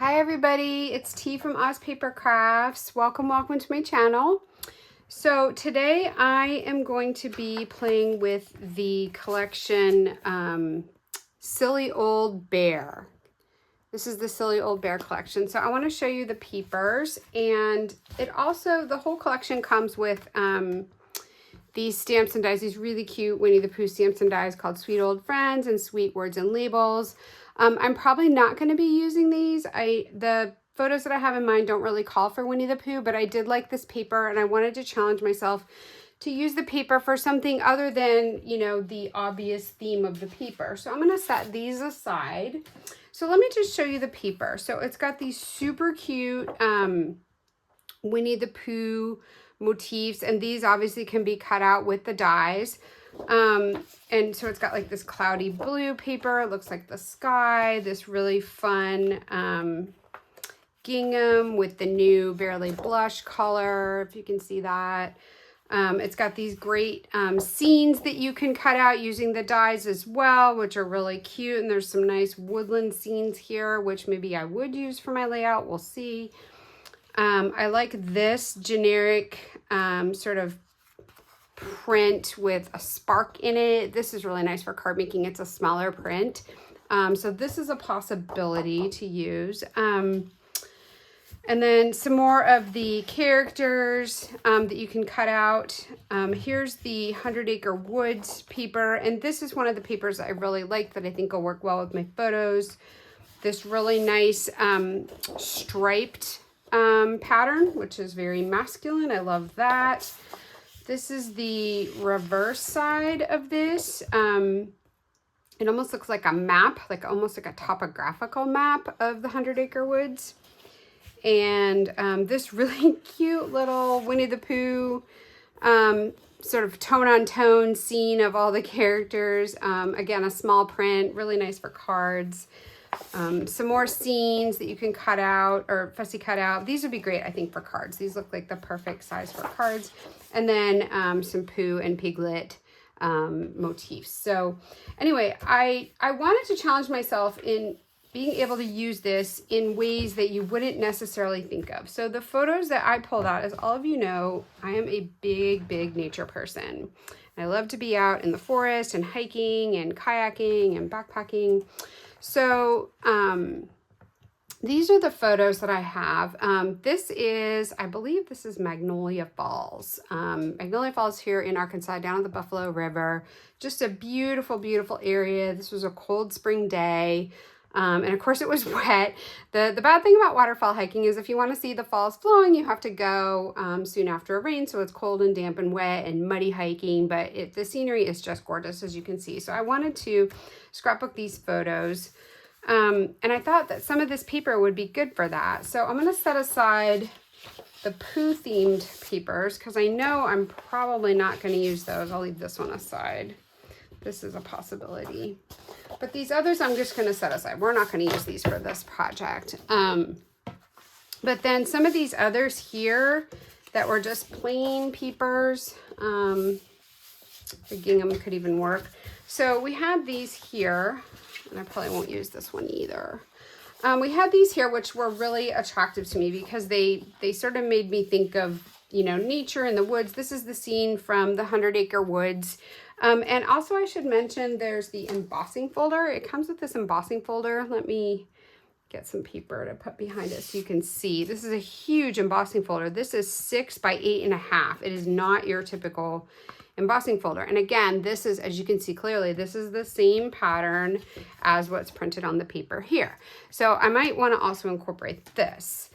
Hi everybody, it's T from Ozpapercrafts. Welcome to my channel. So today I am going to be playing with the collection Silly Old Bear. This is the Silly Old Bear collection. So I want to show you the peepers, and it also, the whole collection comes with these stamps and dies, these really cute Winnie the Pooh stamps and dies called Sweet Old Friends and Sweet Words and Labels. I'm probably not going to be using these. The photos that I have in mind don't really call for Winnie the Pooh, but I did like this paper and I wanted to challenge myself to use the paper for something other than, you know, the obvious theme of the paper. So I'm going to set these aside. So let me just show you the paper. So it's got these super cute Winnie the Pooh motifs, and these obviously can be cut out with the dies. And so it's got like this cloudy blue paper. It looks like the sky, this really fun gingham with the new Barely Blush color, if you can see that. It's got these great scenes that you can cut out using the dies as well, which are really cute. And there's some nice woodland scenes here, which maybe I would use for my layout. We'll see. I like this generic sort of print with a spark in it. This is really nice for card making. It's a smaller print. So this is a possibility to use. And then some more of the characters that you can cut out. Here's the 100 Acre Wood paper. And this is one of the papers that I really like that I think will work well with my photos. This really nice striped pattern, which is very masculine. I love that. This is the reverse side of this. It almost looks like a map, like almost like a topographical map of the 100 Acre Woods. And this really cute little Winnie the Pooh sort of tone-on-tone scene of all the characters. Again, a small print, really nice for cards. Some more scenes that you can cut out or fussy cut out. These would be great, I think, for cards. These look like the perfect size for cards. And then some Pooh and Piglet motifs. So anyway, I wanted to challenge myself in being able to use this in ways that you wouldn't necessarily think of. So the photos that I pulled out, as all of you know, I am a big nature person. I love to be out in the forest and hiking and kayaking and backpacking. So these are the photos that I have. This is, I believe this is Magnolia Falls. Magnolia Falls here in Arkansas, down at the Buffalo River. Just a beautiful area. This was a cold spring day. And of course it was wet. The bad thing about waterfall hiking is if you want to see the falls flowing, you have to go soon after a rain. So it's cold and damp and wet and muddy hiking, but the scenery is just gorgeous, as you can see. So I wanted to scrapbook these photos. And I thought that some of this paper would be good for that. So I'm going to set aside the Pooh themed papers because I know I'm probably not going to use those. I'll leave this one aside. This is a possibility. But these others I'm just going to set aside. We're not going to use these for this project. But then some of these others here that were just plain papers, the gingham could even work. So we had these here, and I probably won't use this one either. We had these here, which were really attractive to me because they sort of made me think of, you know, nature in the woods. This is the scene from the 100 Acre Woods. And also I should mention there's the embossing folder. It comes with this embossing folder. Let me get some paper to put behind it so you can see. This is a huge embossing folder. This is 6 by 8.5. It is not your typical embossing folder. And again, this is, as you can see clearly, this is the same pattern as what's printed on the paper here. So I might want to also incorporate this.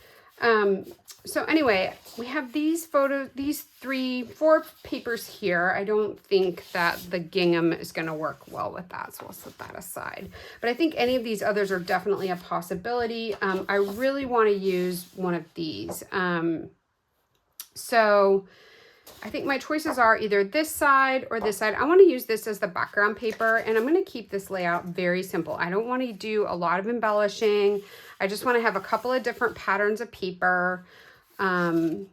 So anyway, we have these photos, these 4 papers here. I don't think that the gingham is going to work well with that, so we'll set that aside. But I think any of these others are definitely a possibility. I really want to use one of these. So I think my choices are either this side or this side. I want to use this as the background paper, and I'm going to keep this layout very simple. I don't want to do a lot of embellishing. I just want to have a couple of different patterns of paper, and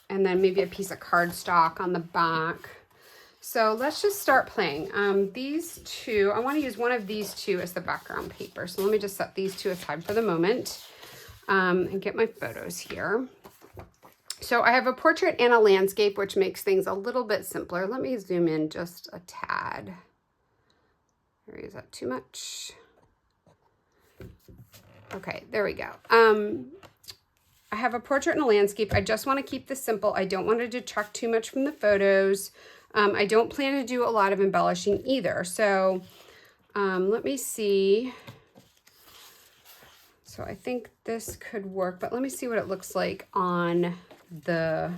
then maybe a piece of cardstock on the back. So let's just start playing. These two, I want to use one of these two as the background paper. So let me just set these two aside for the moment. and get my photos here. So I have a portrait and a landscape, which makes things a little bit simpler. Let me zoom in just a tad. Is that too much? Okay, there we go. I have a portrait and a landscape. I just want to keep this simple. I don't want to detract too much from the photos. I don't plan to do a lot of embellishing either. So let me see. So I think this could work, but let me see what it looks like on the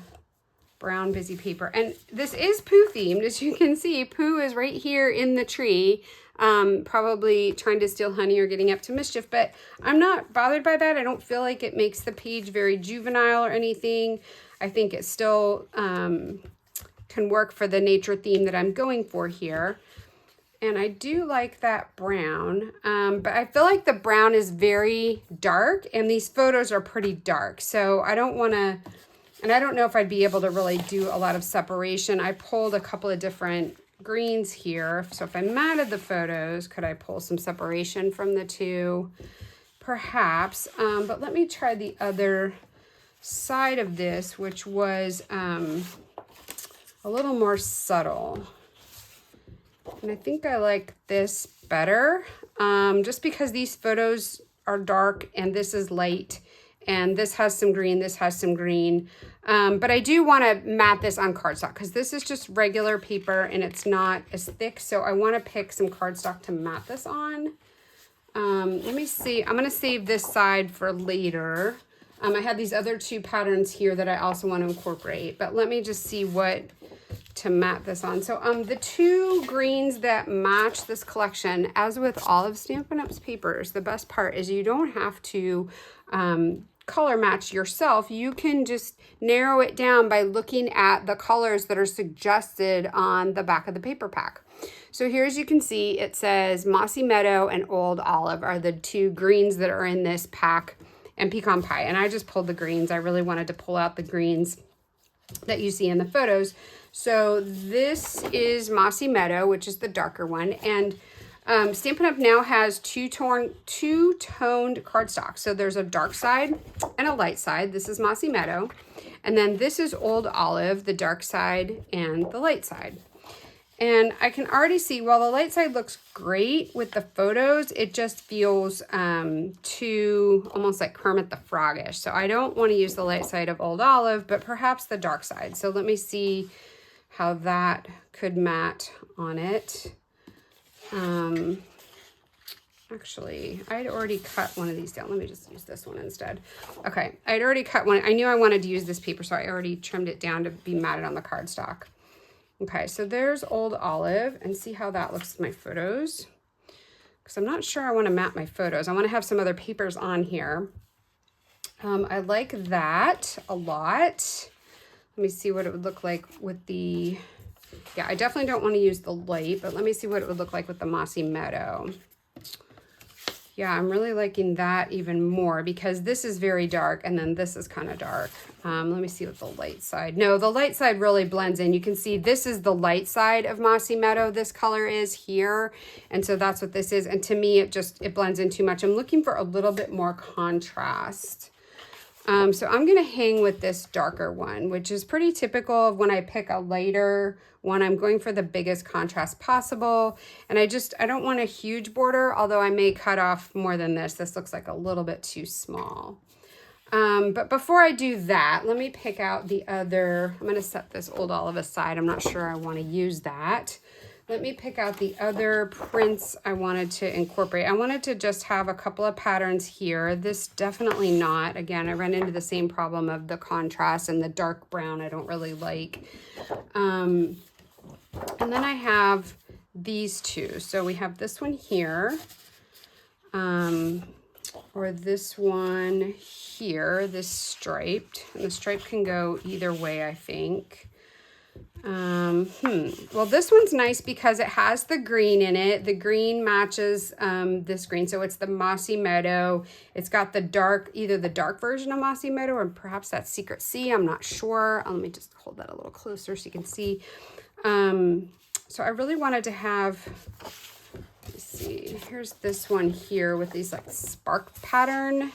brown busy paper. And this is Pooh themed. As you can see, Pooh is right here in the tree, probably trying to steal honey or getting up to mischief, but I'm not bothered by that. I don't feel like it makes the page very juvenile or anything. I think it still can work for the nature theme that I'm going for here. And I do like that brown, but I feel like the brown is very dark and these photos are pretty dark. So I don't want to, and I don't know if I'd be able to really do a lot of separation. I pulled a couple of different greens here. So if I matted the photos, could I pull some separation from the two? Perhaps, but let me try the other side of this, which was a little more subtle. And I think I like this better, just because these photos are dark and this is light and this has some green, this has some green. But I do want to mat this on cardstock because this is just regular paper and it's not as thick. So I want to pick some cardstock to mat this on. Let me see. I'm going to save this side for later. I have these other two patterns here that I also want to incorporate, but let me just see what to mat this on. So the two greens that match this collection, as with all of Stampin' Up's papers, the best part is you don't have to color match yourself. You can just narrow it down by looking at the colors that are suggested on the back of the paper pack. So here, as you can see, it says Mossy Meadow and Old Olive are the two greens that are in this pack, and Pecan Pie. And I just pulled the greens. I really wanted to pull out the greens that you see in the photos. So this is Mossy Meadow, which is the darker one. And Stampin' Up! Now has two-toned cardstock. So there's a dark side and a light side. This is Mossy Meadow. And then this is Old Olive, the dark side and the light side. And I can already see, while the light side looks great with the photos, it just feels too almost like Kermit the Frog-ish. So I don't want to use the light side of Old Olive, but perhaps the dark side. So let me see how that could mat on it. Actually, I'd already cut one of these down. Let me just use this one instead. Okay, I'd already cut one. I knew I wanted to use this paper, so I already trimmed it down to be matted on the cardstock. Okay, so there's Old Olive, and see how that looks with my photos. Because I'm not sure I want to mat my photos. I want to have some other papers on here. I like that a lot. Let me see what it would look like with the, yeah, I definitely don't want to use the light, but let me see what it would look like with the Mossy Meadow. Yeah, I'm really liking that even more because this is very dark and then this is kind of dark. Let me see what the light side, no, the light side really blends in. You can see this is the light side of Mossy Meadow. This color is here. And so that's what this is. And to me, it blends in too much. I'm looking for a little bit more contrast. So I'm going to hang with this darker one, which is pretty typical of when I pick a lighter one. I'm going for the biggest contrast possible. And I don't want a huge border, although I may cut off more than this. This looks like a little bit too small. But before I do that, let me pick out the other, I'm going to set this Old Olive aside. I'm not sure I want to use that. Let me pick out the other prints I wanted to incorporate. I wanted to just have a couple of patterns here. This definitely not. Again, I ran into the same problem of the contrast and the dark brown I don't really like. And then I have these two. So we have this one here, or this one here, this striped. And the stripe can go either way, I think. Well, this one's nice because it has the green in it. The green matches this green, so it's the Mossy Meadow. It's got the dark, either the dark version of Mossy Meadow or perhaps that Secret Sea. I'm not sure. Let me just hold that a little closer so you can see. So I really wanted to have, let's see, here's this one here with these like spark pattern.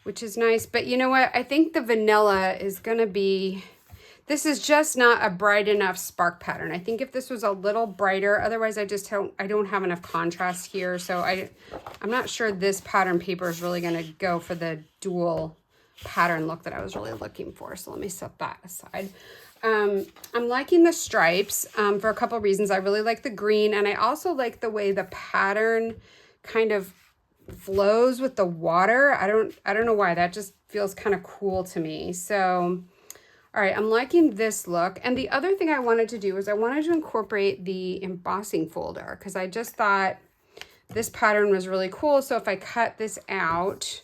which is nice. But you know what? I think the vanilla is going to be, this is just not a bright enough spark pattern. I think if this was a little brighter, otherwise I don't have enough contrast here. So I'm not sure this pattern paper is really going to go for the dual pattern look that I was really looking for. So let me set that aside. I'm liking the stripes for a couple of reasons. I really like the green, and I also like the way the pattern kind of flows with the water. I don't know why, that just feels kind of cool to me. So all right, I'm liking this look. And the other thing I wanted to do is I wanted to incorporate the embossing folder, because I just thought this pattern was really cool. So if I cut this out,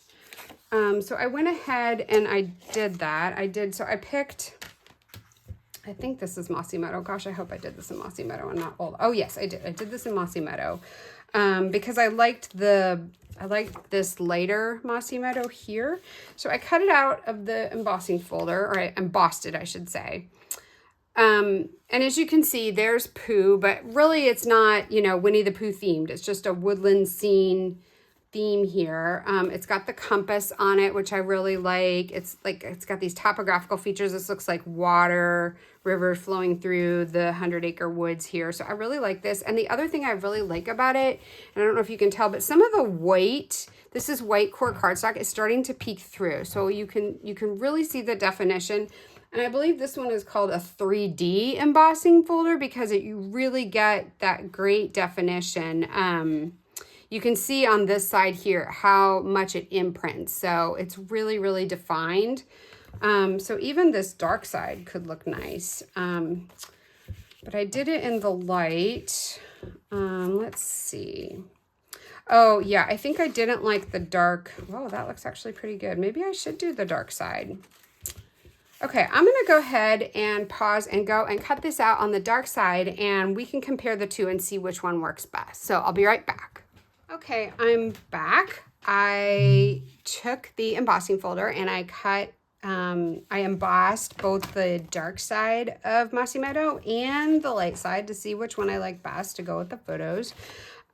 so I went ahead and I did that. So I picked, I think this is Mossy Meadow. Gosh, I hope I did this in Mossy Meadow and not old. Oh yes, I did. I did this in Mossy Meadow because I liked this lighter Mossy Meadow here. So I cut it out of the embossing folder, or I embossed it, I should say. And as you can see, there's Pooh, but really it's not, you know, Winnie the Pooh themed. It's just a woodland scene theme here. It's got the compass on it, which I really like. It's got these topographical features. This looks like water, river flowing through the 100 Acre Woods here. So I really like this. And the other thing I really like about it, and I don't know if you can tell, but some of the white, this is white core cardstock, is starting to peek through. So you can really see the definition. And I believe this one is called a 3D embossing folder because you really get that great definition. You can see on this side here how much it imprints. So it's really, really defined. So even this dark side could look nice. But I did it in the light. Let's see. Oh yeah, I think I didn't like the dark. Whoa, that looks actually pretty good. Maybe I should do the dark side. Okay, I'm gonna go ahead and pause and go and cut this out on the dark side, and we can compare the two and see which one works best. So I'll be right back. Okay, I'm back. I took the embossing folder and I embossed both the dark side of Mossy Meadow and the light side to see which one I like best to go with the photos.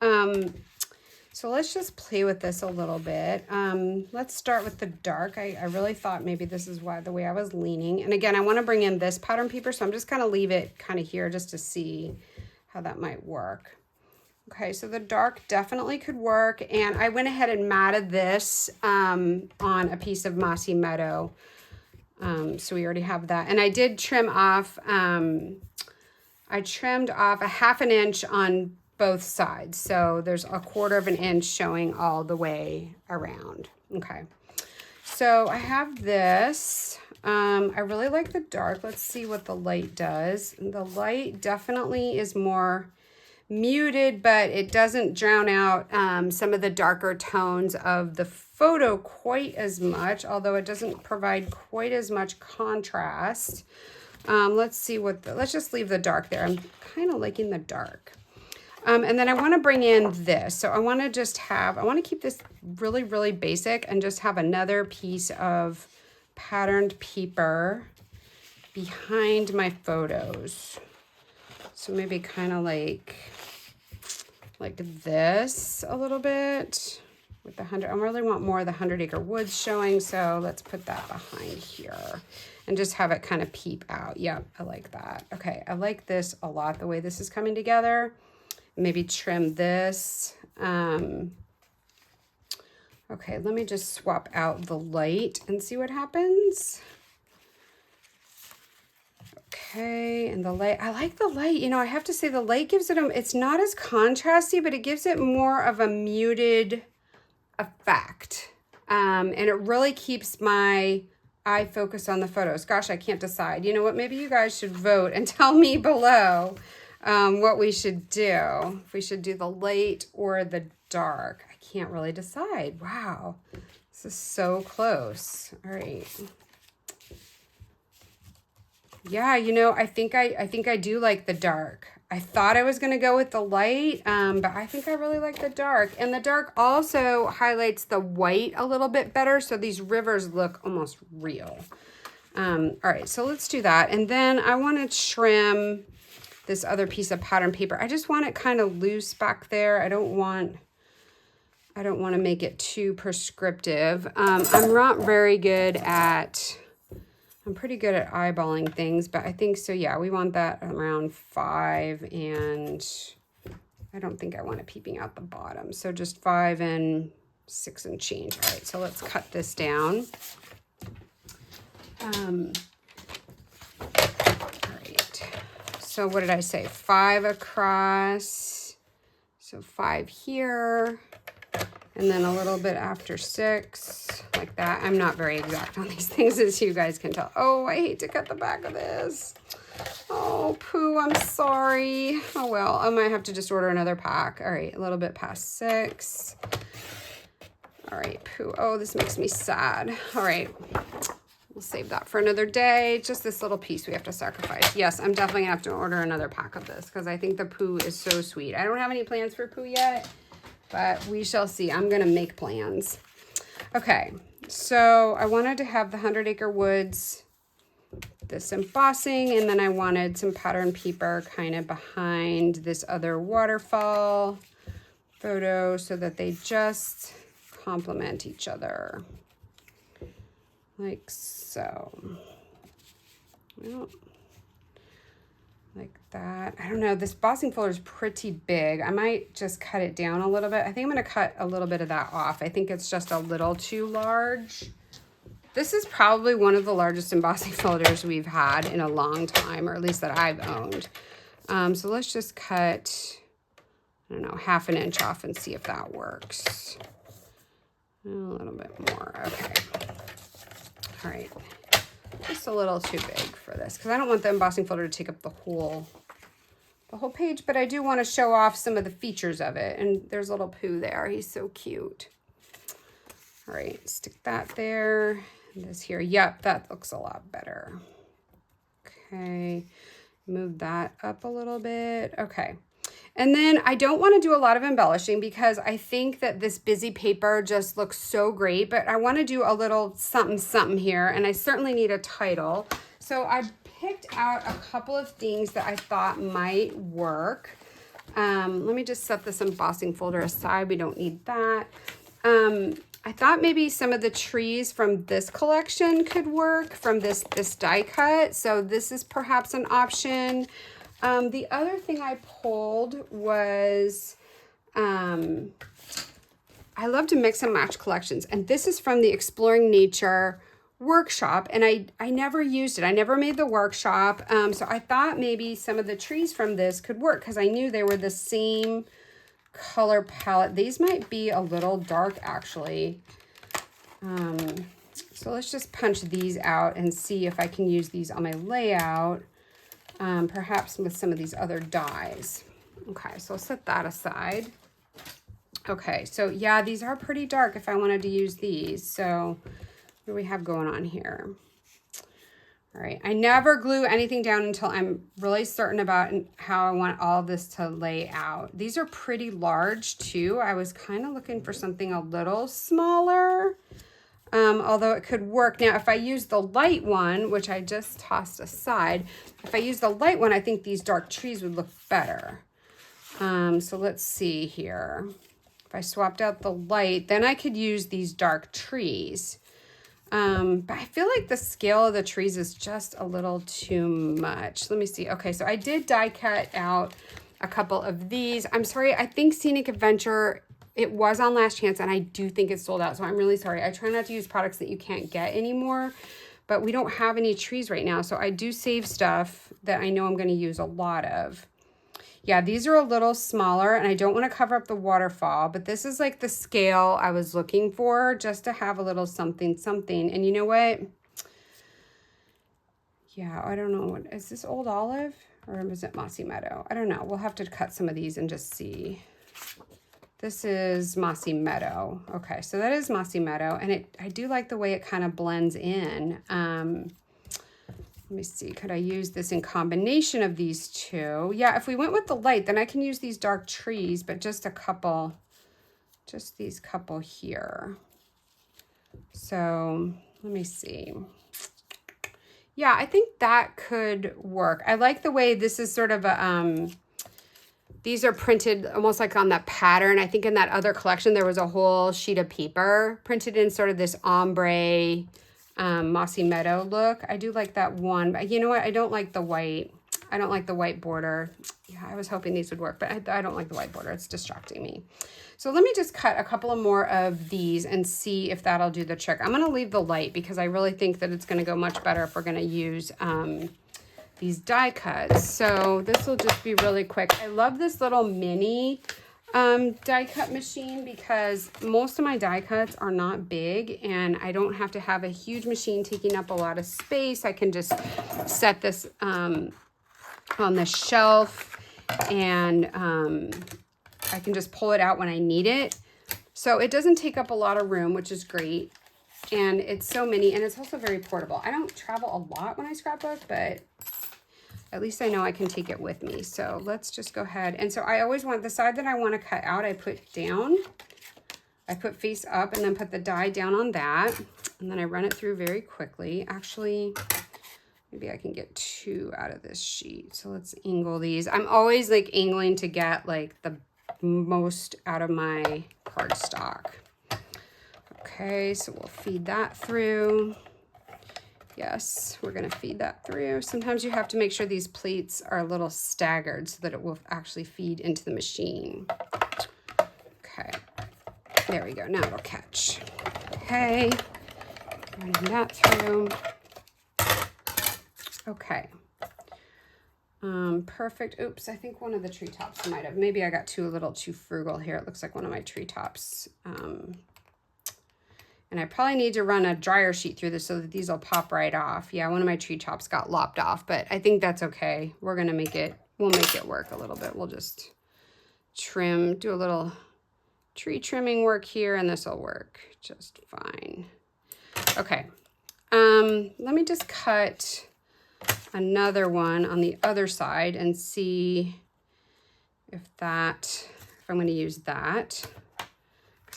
So let's just play with this a little bit. Let's start with the dark. I really thought maybe this is the way I was leaning. And again, I want to bring in this pattern paper, so I'm just going to leave it kind of here just to see how that might work. Okay, so the dark definitely could work, and I went ahead and matted this on a piece of Mossy Meadow. So we already have that. And I did trim off, I trimmed off a 1/2 inch on both sides. So there's a 1/4 inch showing all the way around. Okay, so I have this. I really like the dark. Let's see what the light does. The light definitely is more muted, but it doesn't drown out some of the darker tones of the photo quite as much, although it doesn't provide quite as much contrast. Let's see let's just leave the dark there. I'm kind of liking the dark. And then I want to bring in this. So I want to keep this really, really basic and just have another piece of patterned paper behind my photos. So maybe kind of like this a little bit with the 100. I really want more of the 100 Acre Woods showing, so let's put that behind here and just have it kind of peep out. Yep, I like that. Okay, I like this a lot, the way this is coming together. Maybe trim this. Okay, let me just swap out the light and see what happens. Okay, and the light, I like the light. You know, I have to say the light gives it it's not as contrasty, but it gives it more of a muted effect. And it really keeps my eye focused on the photos. Gosh, I can't decide. You know what, maybe you guys should vote and tell me below what we should do. If we should do the light or the dark. I can't really decide. Wow, this is so close. All right. Yeah, you know, I think I do like the dark. I thought I was going to go with the light, but I think I really like the dark. And the dark also highlights the white a little bit better, so these rivers look almost real. All right, so let's do that. And then I want to trim this other piece of pattern paper. I just want it kind of loose back there. I don't want I don't want to make it too prescriptive. I'm not very good at, I'm pretty good at eyeballing things, but I think so, yeah, we want that around 5, and I don't think I want it peeping out the bottom. So just 5 and 6 and change. All right, so let's cut this down. All right, so what did I say? 5 across, so 5 here. And then a little bit after 6, like that. I'm not very exact on these things, as you guys can tell. Oh, I hate to cut the back of this. Oh, Pooh, I'm sorry. Oh, well, I might have to just order another pack. All right, a little bit past 6. All right, Pooh. Oh, this makes me sad. All right, we'll save that for another day. Just this little piece we have to sacrifice. Yes, I'm definitely gonna have to order another pack of this because I think the Pooh is so sweet. I don't have any plans for Pooh yet, but we shall see. I'm gonna make plans. Okay, so I wanted to have the 100 Acre Woods, this embossing, and then I wanted some pattern paper kind of behind this other waterfall photo so that they just complement each other. Like so. Well, like that. I don't know, this embossing folder is pretty big. I might just cut it down a little bit. I think I'm gonna cut a little bit of that off. I think it's just a little too large. This is probably one of the largest embossing folders we've had in a long time, or at least that I've owned. So let's just cut, I don't know, 1/2 inch off and see if that works. A little bit more, okay. All right. Just a little too big for this because I don't want the embossing folder to take up the whole page, but I do want to show off some of the features of it. And there's a little Pooh there. He's so cute. All right, stick that there. And this here. Yep, that looks a lot better. Okay, move that up a little bit. Okay. And then I don't want to do a lot of embellishing because I think that this busy paper just looks so great, but I want to do a little something something here, and I certainly need a title. So I picked out a couple of things that I thought might work. Let me just set this embossing folder aside. We don't need that. I thought maybe some of the trees from this collection could work from this die cut. So this is perhaps an option. The other thing I pulled was, I love to mix and match collections, and this is from the Exploring Nature workshop, and I never used it. I never made the workshop, so I thought maybe some of the trees from this could work because I knew they were the same color palette. These might be a little dark, actually. So let's just punch these out and see if I can use these on my layout. Perhaps with some of these other dies. Okay, so I'll set that aside. Okay, so yeah, these are pretty dark if I wanted to use these. So what do we have going on here? All right, I never glue anything down until I'm really certain about how I want all of this to lay out. These are pretty large too. I was kind of looking for something a little smaller. Although it could work. Now, if I use the light one, which I just tossed aside, if I use the light one, I think these dark trees would look better. So let's see here. If I swapped out the light, then I could use these dark trees. But I feel like the scale of the trees is just a little too much. Let me see. Okay, so I did die cut out a couple of these. I'm sorry, I think Scenic Adventure, it was on last chance, and I do think it's sold out, so I'm really sorry. I try not to use products that you can't get anymore, but we don't have any trees right now, so I do save stuff that I know I'm going to use a lot of. Yeah, these are a little smaller, and I don't want to cover up the waterfall, but this is like the scale I was looking for, just to have a little something, something. And you know what? Yeah, I don't know. Is this Old Olive, or is it Mossy Meadow? I don't know. We'll have to cut some of these and just see. This is Mossy Meadow. Okay, so that is Mossy Meadow, and I do like the way it kind of blends in. Let me see, could I use this in combination of these two? Yeah, if we went with the light, then I can use these dark trees, but just a couple, just these couple here. So let me see. Yeah, I think that could work. I like the way this is sort of a, These are printed almost like on that pattern. I think in that other collection, there was a whole sheet of paper printed in sort of this ombre mossy meadow look. I do like that one, but you know what? I don't like the white. I don't like the white border. Yeah, I was hoping these would work, but I don't like the white border. It's distracting me. So let me just cut a couple of more of these and see if that'll do the trick. I'm going to leave the light because I really think that it's going to go much better if we're going to use these die cuts. So this will just be really quick. I love this little mini die cut machine because most of my die cuts are not big and I don't have to have a huge machine taking up a lot of space. I can just set this on the shelf and I can just pull it out when I need it. So it doesn't take up a lot of room, which is great. And it's so mini and it's also very portable. I don't travel a lot when I scrapbook, but at least I know I can take it with me. So let's just go ahead. And so I always want the side that I want to cut out, I put down. I put face up and then put the die down on that. And then I run it through very quickly. Actually, maybe I can get 2 out of this sheet. So let's angle these. I'm always like angling to get like the most out of my cardstock. Okay, so we'll feed that through. Yes, we're going to feed that through. Sometimes you have to make sure these plates are a little staggered so that it will actually feed into the machine. Okay, there we go. Now it'll catch. Okay, running that through. Okay. Perfect. Oops, I think one of the treetops might have. Maybe I got a little too frugal here. It looks like one of my treetops. And I probably need to run a dryer sheet through this so that these will pop right off. Yeah, one of my tree tops got lopped off, but I think that's okay. We're going to make it, we'll make it work a little bit. We'll just trim, do a little tree trimming work here, and this will work just fine. Okay. Let me just cut another one on the other side and see if I'm going to use that.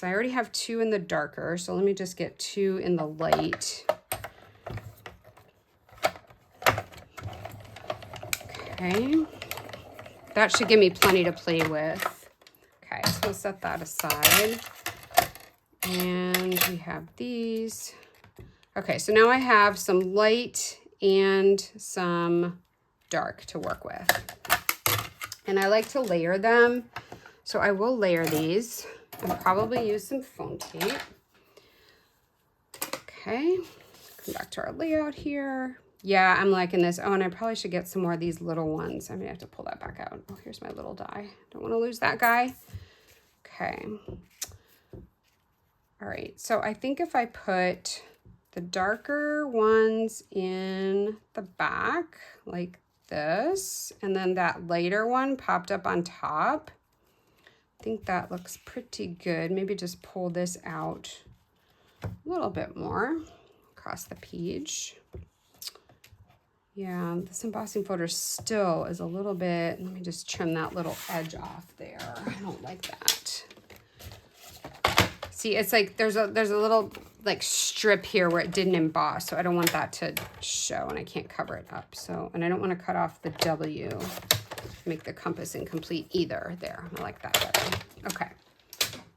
I already have 2 in the darker, so let me just get 2 in the light. Okay, that should give me plenty to play with. Okay, so we'll set that aside. And we have these. Okay, so now I have some light and some dark to work with. And I like to layer them, so I will layer these. I'll probably use some foam tape. Okay, come back to our layout here. Yeah, I'm liking this. Oh, and I probably should get some more of these little ones. I'm gonna have to pull that back out. Oh, here's my little die. Don't want to lose that guy. Okay. All right, so I think if I put the darker ones in the back like this, and then that lighter one popped up on top, I think that looks pretty good. Maybe just pull this out a little bit more across the page. Yeah, this embossing folder still is a little bit, let me just trim that little edge off there. I don't like that. See, it's like there's a little like strip here where it didn't emboss, so I don't want that to show and I can't cover it up. So, and I don't want to cut off the W. Make the compass incomplete either. There, I like that better. Okay,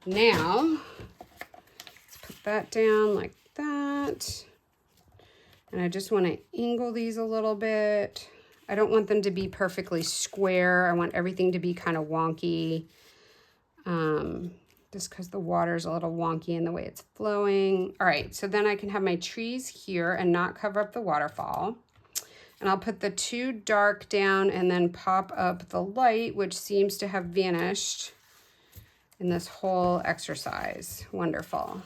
now let's put that down like that. And I just want to angle these a little bit. I don't want them to be perfectly square. I want everything to be kind of wonky. Just because the water's a little wonky in the way it's flowing. All right, so then I can have my trees here and not cover up the waterfall. And I'll put the 2 dark down and then pop up the light, which seems to have vanished in this whole exercise. Wonderful.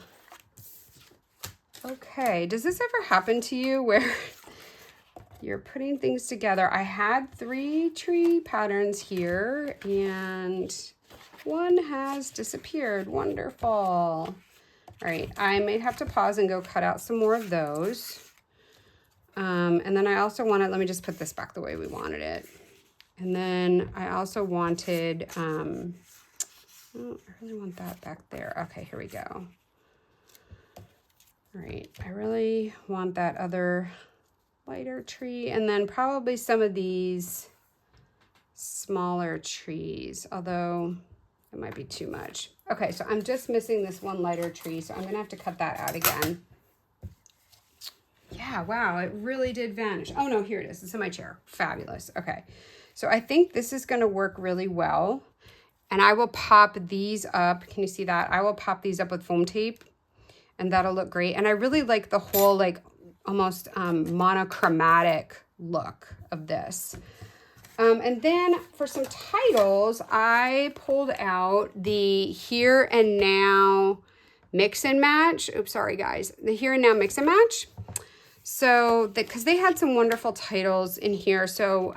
Okay, does this ever happen to you where you're putting things together? I had 3 tree patterns here and one has disappeared. Wonderful. All right, I may have to pause and go cut out some more of those. And then I also wanted, let me just put this back the way we wanted it. And then I also wanted, oh, I really want that back there. Okay, here we go. All right, I really want that other lighter tree. And then probably some of these smaller trees, although it might be too much. Okay, so I'm just missing this one lighter tree, so I'm gonna have to cut that out again. Yeah, wow, it really did vanish. Oh no, here it is. It's in my chair. Fabulous. Okay, so I think this is gonna work really well. And I will pop these up. Can you see that? I will pop these up with foam tape, and that'll look great. And I really like the whole like almost monochromatic look of this. And then for some titles, I pulled out the Here and Now Mix and Match. Oops, sorry guys. The Here and Now Mix and Match. So, because they had some wonderful titles in here. So,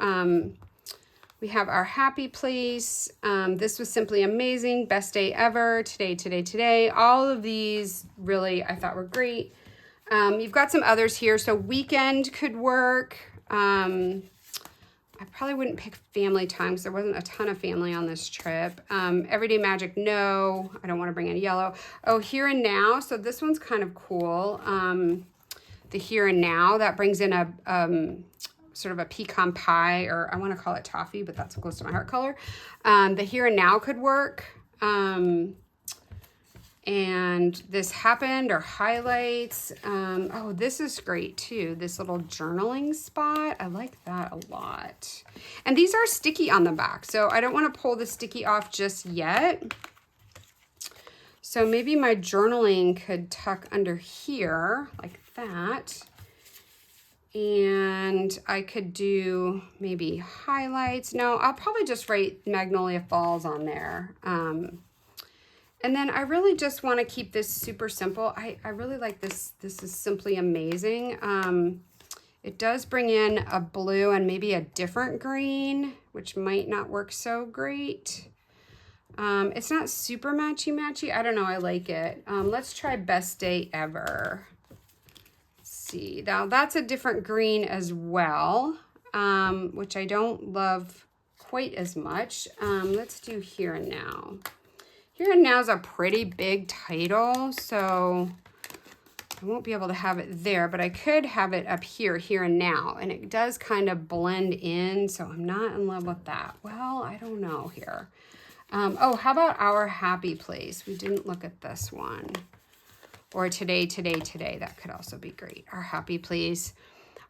we have Our Happy Place. This was simply amazing. Best Day Ever. Today, Today, Today. All of these really I thought were great. You've got some others here. So, Weekend could work. I probably wouldn't pick Family Time because there wasn't a ton of family on this trip. Everyday Magic, no. I don't want to bring in yellow. Oh, Here and Now. So, this one's kind of cool. The Here and Now, that brings in a sort of a pecan pie, or I want to call it toffee, but that's close to my heart color. The Here and Now could work. And this happened, or highlights. Oh, this is great too. This little journaling spot. I like that a lot. And these are sticky on the back, so I don't want to pull the sticky off just yet. So maybe my journaling could tuck under here like that. And I could do maybe highlights. No, I'll probably just write Magnolia Falls on there. And then I really just want to keep this super simple. I really like this. This is simply amazing. It does bring in a blue and maybe a different green, which might not work so great. It's not super matchy-matchy. I don't know. I like it. Let's try Best Day Ever. See, now that's a different green as well, which I don't love quite as much. Let's do Here and Now. Here and Now is a pretty big title, so I won't be able to have it there, but I could have it up here, Here and Now, and it does kind of blend in, so I'm not in love with that. Well, I don't know here. Oh, how about Our Happy Place? We didn't look at this one. Or Today, Today, Today. That could also be great. Our Happy Place.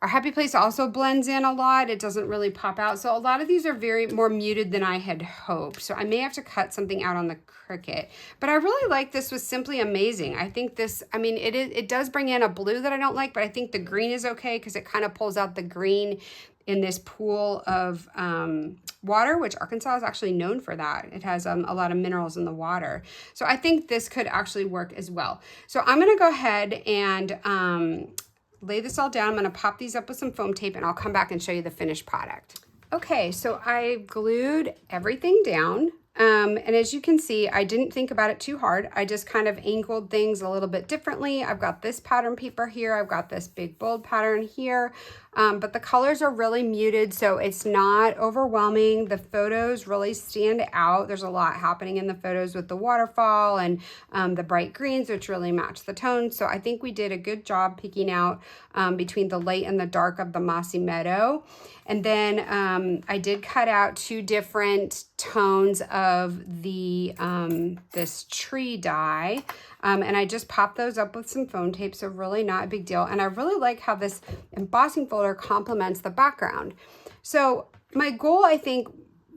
Our Happy Place also blends in a lot. It doesn't really pop out. So a lot of these are more muted than I had hoped. So I may have to cut something out on the Cricut. But I really like this. Was simply amazing. I think this, I mean, it does bring in a blue that I don't like, but I think the green is okay because it kind of pulls out the green in this pool of water, which Arkansas is actually known for that. It has a lot of minerals in the water. So I think this could actually work as well. So I'm going to go ahead and lay this all down. I'm going to pop these up with some foam tape, and I'll come back and show you the finished product. Okay, so I glued everything down. And as you can see, I didn't think about it too hard. I just kind of angled things a little bit differently. I've got this pattern paper here. I've got this big bold pattern here. But the colors are really muted, so it's not overwhelming. The photos really stand out. There's a lot happening in the photos with the waterfall and the bright greens, which really match the tones. So I think we did a good job picking out between the light and the dark of the mossy meadow. And then I did cut out two different tones of the this tree dye. And I just popped those up with some foam tape, so really not a big deal. And I really like how this embossing folder complements the background. So my goal, I think,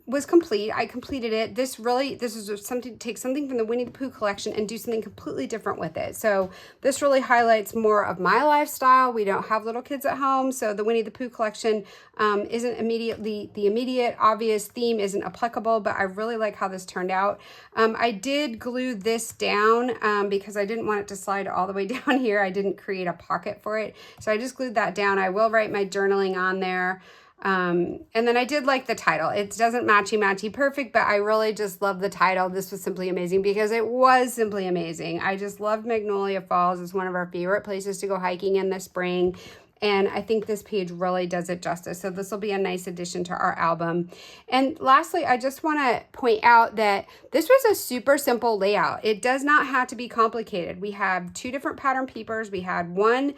was complete. I completed it. This is something, take something from the Winnie the Pooh collection and do something completely different with it. So this really highlights more of my lifestyle. We don't have little kids at home, so the Winnie the Pooh collection isn't immediately, the immediate obvious theme isn't applicable, but I really like how this turned out. I did glue this down because I didn't want it to slide all the way down here. I didn't create a pocket for it, so I just glued that down. I will write my journaling on there. And then I did like the title. It doesn't matchy perfect, but I really just love the title. This was simply amazing because it was simply amazing. I just loved Magnolia Falls. It's one of our favorite places to go hiking in the spring. And I think this page really does it justice. So this will be a nice addition to our album. And lastly, I just want to point out that this was a super simple layout. It does not have to be complicated. We have two different pattern papers. We had one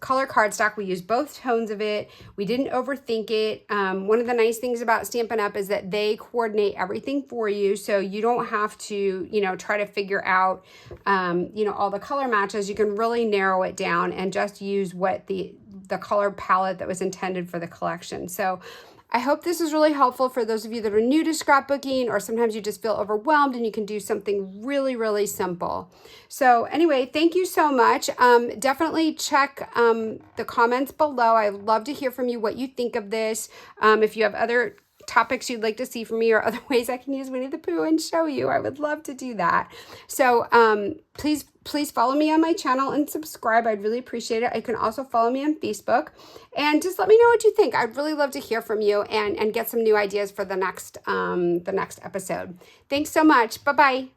color cardstock. We used both tones of it. We didn't overthink it. One of the nice things about Stampin' Up! Is that they coordinate everything for you, so you don't have to, you know, try to figure out, you know, all the color matches. You can really narrow it down and just use what the color palette that was intended for the collection. So I hope this is really helpful for those of you that are new to scrapbooking, or sometimes you just feel overwhelmed and you can do something really, really simple. So anyway, thank you so much. Definitely check the comments below. I'd love to hear from you what you think of this. If you have other topics you'd like to see from me or other ways I can use Winnie the Pooh and show you, I would love to do that. So please follow me on my channel and subscribe. I'd really appreciate it. You can also follow me on Facebook and just let me know what you think. I'd really love to hear from you and get some new ideas for the next episode. Thanks so much. Bye-bye.